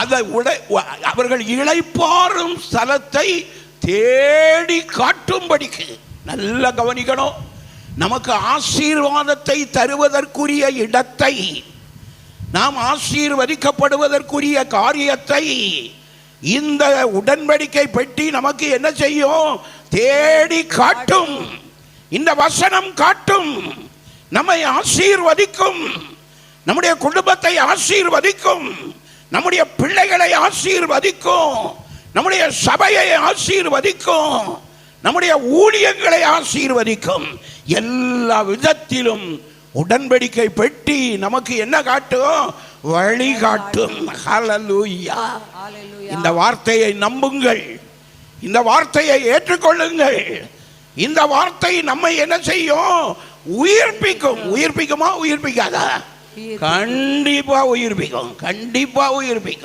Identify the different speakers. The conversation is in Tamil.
Speaker 1: அதை அவர்கள் இளைப்பாறும் ஸ்தலத்தை தேடி காட்டும்படிக்கு. நல்ல கவனிக்கணும். நமக்கு ஆசீர்வாதத்தை தருவதற்குரிய இடத்தை, நாம் ஆசீர்வதிக்கப்படுவதற்குரிய காரியத்தை இந்த உடன்படிக்கை பெட்டி நமக்கு என்ன செய்யும்? தேடி காட்டும். இந்த வசனம் காட்டும். நம்மை ஆசீர்வதிக்கும், நம்முடைய குடும்பத்தை ஆசீர்வதிக்கும், நம்முடைய பிள்ளைகளை ஆசீர்வதிக்கும், நம்முடைய சபையை ஆசீர்வதிக்கும், நம்முடைய ஊழியங்களை ஆசீர்வதிக்கும். எல்லா விதத்திலும் உடன்படிக்கை பெட்டி நமக்கு என்ன காட்டும்? வழி காட்டும். ஹல்லேலூயா. இந்த வார்த்தையை நம்புங்கள், இந்த வார்த்தையை ஏற்றுக்கொள்ளுங்கள். இந்த வார்த்தை நம்மை என்ன செய்யும்? உயிர்ப்பிக்கும். உயிர்ப்பிக்குமா? உயிர்ப்பிக்காதா? கண்டிப்பா உயிர்ப்பிக்கும், கண்டிப்பா உயிர்ப்பிக்கும்.